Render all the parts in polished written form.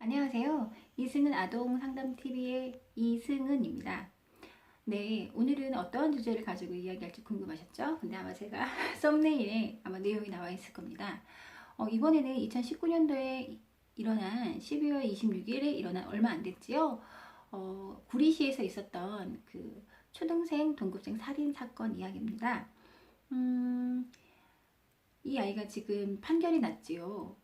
안녕하세요. 이승은 아동상담TV의 이승은입니다. 네, 오늘은 어떤 주제를 가지고 이야기할지 궁금하셨죠? 근데 아마 제가 썸네일에 아마 내용이 나와 있을 겁니다. 이번에는 2019년도에 일어난 12월 26일에 일어난 얼마 안 됐지요. 구리시에서 있었던 그 초등생, 동급생 살인 사건 이야기입니다. 이 아이가 지금 판결이 났지요.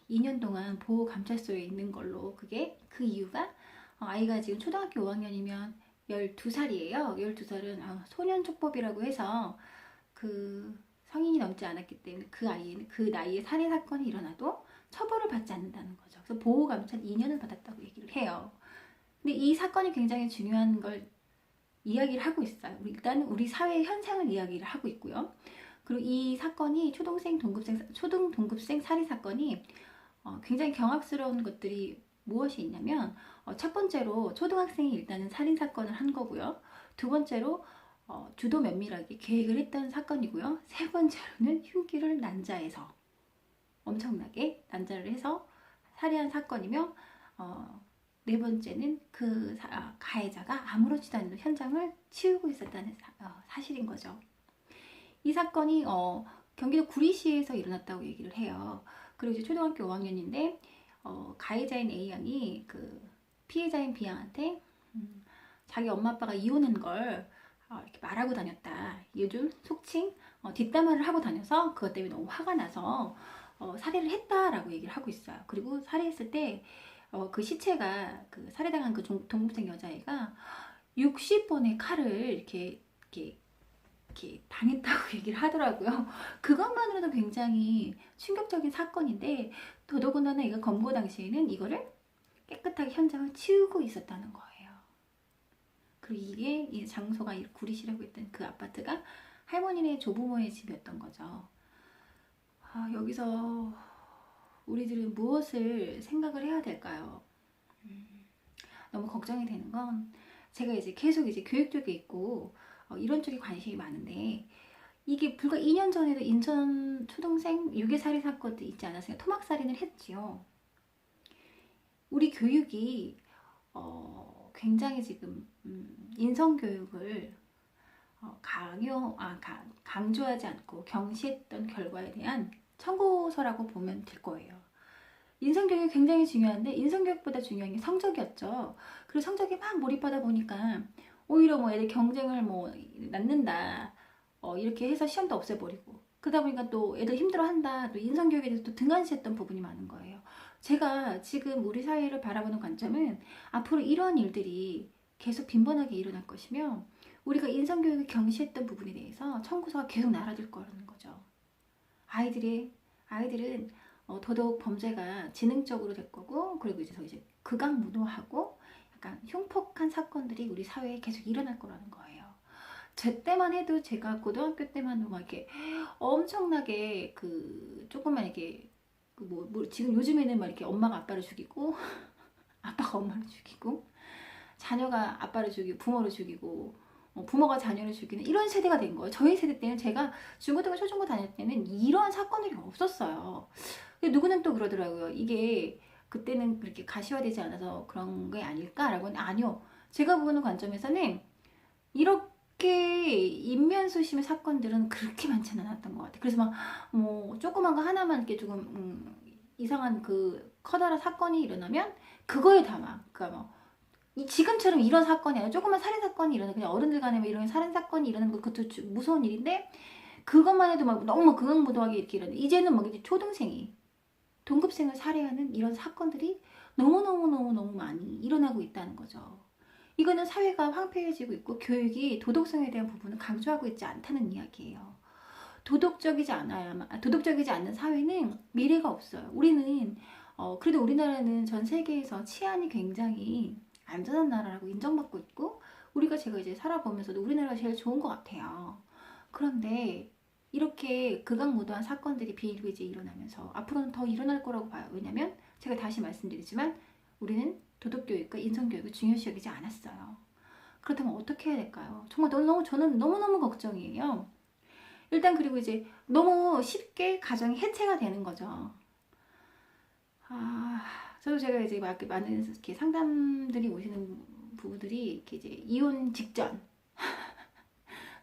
2년 동안 보호 감찰소에 있는 걸로. 그 이유가 아이가 지금 초등학교 5학년이면 12살이에요. 12살은 소년촉법이라고 해서 성인이 넘지 않았기 때문에 그 나이에 살인 사건이 일어나도 처벌을 받지 않는다는 거죠. 그래서 보호 감찰 2년을 받았다고 얘기를 해요. 근데 이 사건이 굉장히 중요한 걸 이야기를 하고 있어요. 일단 우리 사회의 현상을 이야기를 하고 있고요. 그리고 이 사건이 초등 동급생 살인 사건이 굉장히 경악스러운 것들이 무엇이 있냐면, 첫 번째로 초등학생이 일단은 살인 사건을 한 거고요. 두 번째로 주도 면밀하게 계획을 했던 사건이고요. 세 번째로는 흉기를 난자해서 엄청나게 난자를 해서 살해한 사건이며, 네 번째는 가해자가 아무렇지도 않은 현장을 치우고 있었다는 사실인 거죠. 이 사건이 경기도 구리시에서 일어났다고 얘기를 해요. 그리고 이제 초등학교 5학년인데 가해자인 A양이 피해자인 B양한테 자기 엄마 아빠가 이혼한 걸 이렇게 말하고 다녔다. 요즘 속칭 뒷담화를 하고 다녀서 그것 때문에 너무 화가 나서 살해를 했다라고 얘기를 하고 있어요. 그리고 살해했을 때 그 시체가 살해당한 동급생 여자애가 60번의 칼을 이렇게 당했다고 얘기를 하더라고요. 그것만으로도 굉장히 충격적인 사건인데, 더더군다나 이거 검거 당시에는 이거를 깨끗하게 현장을 치우고 있었다는 거예요. 그리고 이게 이 장소가 구리시라고 했던 그 아파트가 할머니네 조부모의 집이었던 거죠. 여기서 우리들은 무엇을 생각을 해야 될까요? 너무 걱정이 되는 건, 제가 이제 계속 교육 쪽에 있고 이런 쪽에 관심이 많은데, 이게 불과 2년 전에도 인천 초등생 유괴살인 사건도 있지 않았어요? 토막살인을 했지요. 우리 교육이 굉장히 지금 인성교육을 강조하지 않고 경시했던 결과에 대한 청구서라고 보면 될 거예요. 인성교육이 굉장히 중요한데, 인성교육보다 중요한 게 성적이었죠. 그리고 성적에 막 몰입하다 보니까 오히려 애들 경쟁을 낳는다, 이렇게 해서 시험도 없애버리고, 그러다 보니까 또 애들 힘들어한다, 또 인성교육에 대해서 또 등한시했던 부분이 많은 거예요. 제가 지금 우리 사회를 바라보는 관점은, 앞으로 이런 일들이 계속 빈번하게 일어날 것이며, 우리가 인성교육을 경시했던 부분에 대해서 청구서가 계속 날아들 거라는 거죠. 아이들은 더더욱 범죄가 지능적으로 될 거고, 그리고 이제 극악무도하고 약간 흉폭한 사건들이 우리 사회에 계속 일어날 거라는 거예요. 제 때만 해도, 제가 고등학교 때만 해도 막 이렇게 엄청나게 조금만 이렇게 지금 요즘에는 막 이렇게 엄마가 아빠를 죽이고 아빠가 엄마를 죽이고, 자녀가 아빠를 죽이고 부모를 죽이고, 부모가 자녀를 죽이는 이런 세대가 된 거예요. 저희 세대 때는, 제가 중고등학교 초중고 다닐 때는 이런 사건들이 없었어요. 근데 누구는 또 그러더라고요. 이게 그때는 그렇게 가시화되지 않아서 그런 게 아닐까라고. 아니요. 제가 보는 관점에서는 이렇게 인면수심의 사건들은 그렇게 많지는 않았던 것 같아요. 그래서 조그만 거 하나만 이렇게 조금 이상한 커다란 사건이 일어나면 그거에 지금처럼 이런 사건이 아니라 조그만 살인 사건이 일어나, 그냥 어른들 간에 이런 살인 사건이 일어나는 거, 그것도 무서운 일인데, 그것만 해도 너무 극악무도하게 이렇게 일어나. 이제는 이제 초등생이 동급생을 살해하는 이런 사건들이 너무너무 많이 일어나고 있다는 거죠. 이거는 사회가 황폐해지고 있고, 교육이 도덕성에 대한 부분을 강조하고 있지 않다는 이야기예요. 도덕적이지 않는 사회는 미래가 없어요. 그래도 우리나라는 전 세계에서 치안이 굉장히 안전한 나라라고 인정받고 있고, 제가 이제 살아보면서도 우리나라가 제일 좋은 것 같아요. 그런데 이렇게 극악무도한 사건들이 비일비재 일어나면서 앞으로는 더 일어날 거라고 봐요. 왜냐면 제가 다시 말씀드리지만, 우리는 도덕교육과 인성교육을 중요시 여기지 않았어요. 그렇다면 어떻게 해야 될까요? 정말 저는 너무너무 걱정이에요. 일단 그리고 이제 너무 쉽게 가정이 해체가 되는 거죠. 저도 제가 이제 막 많은 이렇게 상담들이 오시는 부부들이 이렇게 이제 이혼 직전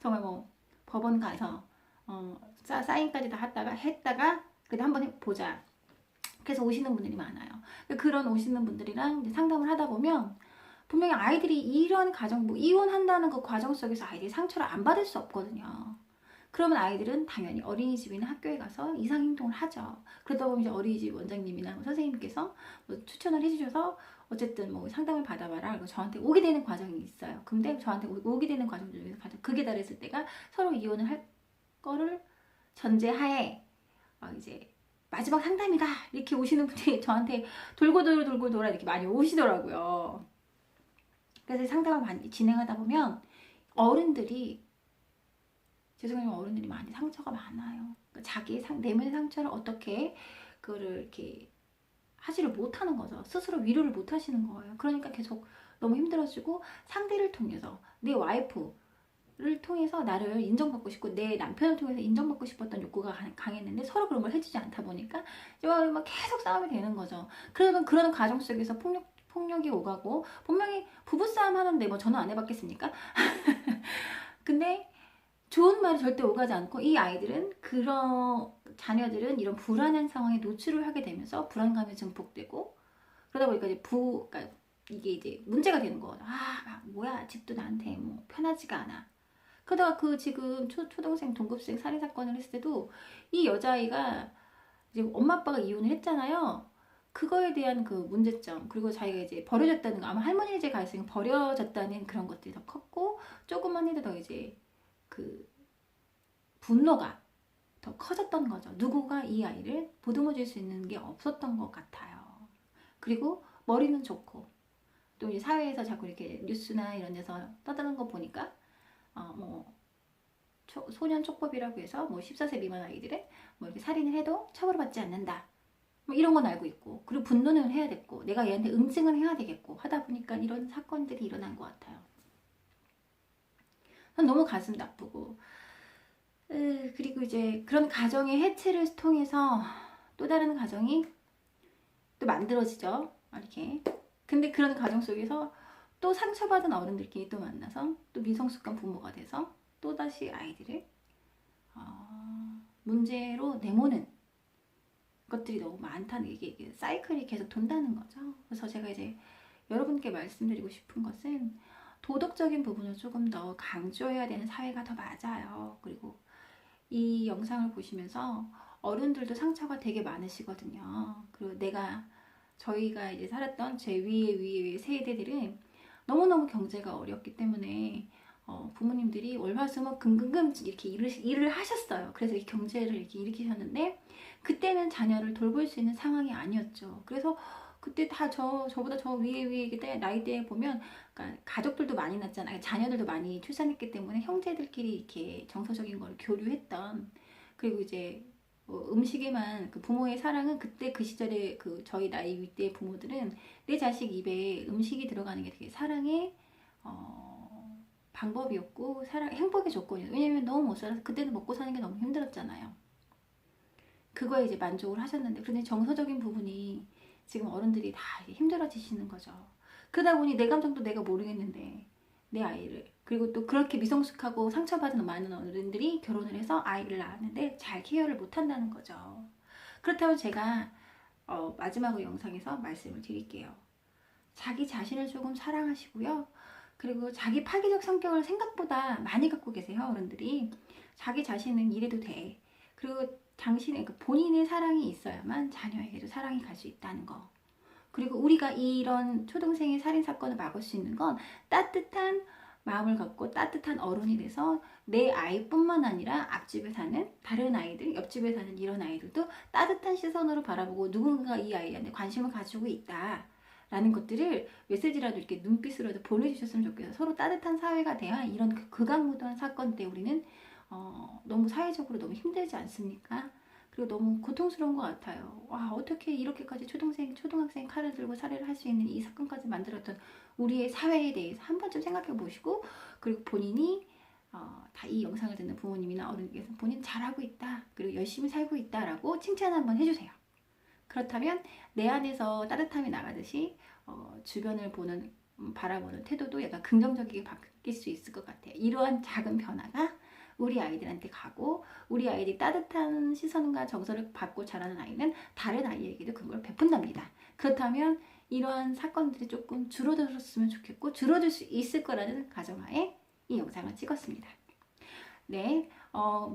정말 뭐 법원 가서 사인까지 다 했다가 그래도 한번 보자. 그래서 오시는 분들이 많아요. 그런 오시는 분들이랑 이제 상담을 하다 보면 분명히 아이들이 이런 가정, 뭐 이혼한다는 그 과정 속에서 아이들이 상처를 안 받을 수 없거든요. 그러면 아이들은 당연히 어린이집이나 학교에 가서 이상 행동을 하죠. 그러다 보면 이제 어린이집 원장님이나 뭐 선생님께서 뭐 추천을 해주셔서 어쨌든 뭐 상담을 받아봐라. 그리고 저한테 오게 되는 과정이 있어요. 근데 저한테 오게 되는 과정 중에서 가장 극에 달했을 때가 서로 이혼을 할 거를 전제하에 이제 마지막 상담이다 이렇게 오시는 분들이 저한테 돌고 돌아 이렇게 많이 오시더라고요. 그래서 상담을 많이 진행하다 보면 어른들이 죄송해요, 어른들이 많이 상처가 많아요. 그러니까 자기 내면의 상처를 어떻게 그거를 이렇게 하지를 못하는 거죠. 스스로 위로를 못 하시는 거예요. 그러니까 계속 너무 힘들어지고 상대를 통해서 내 와이프를 통해서 나를 인정받고 싶고 내 남편을 통해서 인정받고 싶었던 욕구가 강했는데 서로 그런 걸 해주지 않다 보니까 막 계속 싸움이 되는 거죠. 그러면 그런 과정 속에서 폭력이 오가고 분명히 부부싸움 하는데 뭐 저는 안 해봤겠습니까? 근데 좋은 말이 절대 오가지 않고 이 아이들은 그런 자녀들은 이런 불안한 상황에 노출을 하게 되면서 불안감이 증폭되고 그러다 보니까 이제 그러니까 이게 이제 문제가 되는 거죠. 뭐야 집도 나한테 뭐 편하지가 않아. 그러다가 그 지금 초등생 동급생 살인 사건을 했을 때도 이 여자아이가 이제 엄마 아빠가 이혼을 했잖아요. 그거에 대한 그 문제점 그리고 자기가 이제 버려졌다는 거 아마 할머니 집에 가 있으니까 버려졌다는 그런 것들이 더 컸고 조금만 해도 더 이제 그 분노가 더 커졌던 거죠. 누구가 이 아이를 보듬어 줄 수 있는 게 없었던 것 같아요. 그리고 머리는 좋고 또 이제 사회에서 자꾸 이렇게 뉴스나 이런 데서 떠드는 거 보니까 뭐 소년 촉법이라고 해서 뭐 14세 미만 아이들을 뭐 이렇게 살인을 해도 처벌받지 않는다. 뭐 이런 건 알고 있고 그리고 분노는 해야 됐고 내가 얘한테 응징을 해야 되겠고 하다 보니까 이런 사건들이 일어난 것 같아요. 너무 가슴 나쁘고 그리고 이제 그런 가정의 해체를 통해서 또 다른 가정이 또 만들어지죠. 이렇게. 근데 그런 가정 속에서 또 상처받은 어른들끼리 또 만나서 또 미성숙한 부모가 돼서 또다시 아이들을 문제로 내모는 것들이 너무 많다는 이게 사이클이 계속 돈다는 거죠. 그래서 제가 이제 여러분께 말씀드리고 싶은 것은 도덕적인 부분을 조금 더 강조해야 되는 사회가 더 맞아요. 그리고 이 영상을 보시면서 어른들도 상처가 되게 많으시거든요. 그리고 저희가 이제 살았던 제 위에 세대들은 너무너무 경제가 어렵기 때문에 부모님들이 월화수목 금금금 이렇게 일을 하셨어요. 그래서 이렇게 경제를 이렇게 일으키셨는데 그때는 자녀를 돌볼 수 있는 상황이 아니었죠. 그래서 그때 다 저보다 저 위에 그때 나이대에 보면 그러니까 가족들도 많이 낳잖아요. 자녀들도 많이 출산했기 때문에 형제들끼리 이렇게 정서적인 걸 교류했던 그리고 이제 음식에만 그 부모의 사랑은 그때 그 시절에 그 저희 나이 윗대 부모들은 내 자식 입에 음식이 들어가는 게 되게 사랑의 방법이었고 행복의 조건이었어요. 왜냐면 너무 못 살아서 그때는 먹고 사는 게 너무 힘들었잖아요. 그거에 이제 만족을 하셨는데 그런데 정서적인 부분이 지금 어른들이 다 힘들어지시는 거죠. 그러다 보니 내 감정도 내가 모르겠는데 내 아이를 그리고 또 그렇게 미성숙하고 상처받은 많은 어른들이 결혼을 해서 아이를 낳았는데 잘 케어를 못한다는 거죠. 그렇다면 제가 마지막으로 영상에서 말씀을 드릴게요. 자기 자신을 조금 사랑하시고요. 그리고 자기 파괴적 성격을 생각보다 많이 갖고 계세요. 어른들이 자기 자신은 이래도 돼. 그리고 본인의 사랑이 있어야만 자녀에게도 사랑이 갈 수 있다는 거. 그리고 우리가 이런 초등생의 살인사건을 막을 수 있는 건 따뜻한 마음을 갖고 따뜻한 어른이 돼서 내 아이뿐만 아니라 앞집에 사는 다른 아이들, 옆집에 사는 이런 아이들도 따뜻한 시선으로 바라보고 누군가 이 아이한테 관심을 가지고 있다. 라는 것들을 메시지라도 이렇게 눈빛으로도 보내주셨으면 좋겠어요. 서로 따뜻한 사회가 돼야 이런 극악무도한 사건 때 우리는 너무 사회적으로 너무 힘들지 않습니까? 그리고 너무 고통스러운 것 같아요. 와, 어떻게 이렇게까지 초등학생 칼을 들고 살해를 할 수 있는 이 사건까지 만들었던 우리의 사회에 대해서 한 번쯤 생각해 보시고 그리고 본인이 다 이 영상을 듣는 부모님이나 어른께서 본인 잘하고 있다. 그리고 열심히 살고 있다라고 칭찬 한번 해주세요. 그렇다면 내 안에서 따뜻함이 나가듯이 주변을 보는 바라보는 태도도 약간 긍정적이게 바뀔 수 있을 것 같아요. 이러한 작은 변화가 우리 아이들한테 가고 우리 아이들이 따뜻한 시선과 정서를 받고 자라는 아이는 다른 아이에게도 그걸 베푼답니다. 그렇다면 이러한 사건들이 조금 줄어들었으면 좋겠고 줄어들 수 있을 거라는 가정하에 이 영상을 찍었습니다. 네,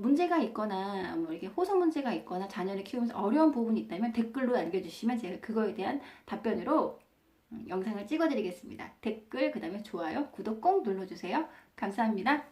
문제가 있거나 뭐 이렇게 호소 문제가 있거나 자녀를 키우면서 어려운 부분이 있다면 댓글로 남겨주시면 제가 그거에 대한 답변으로 영상을 찍어드리겠습니다. 댓글, 그 다음에 좋아요, 구독 꼭 눌러주세요. 감사합니다.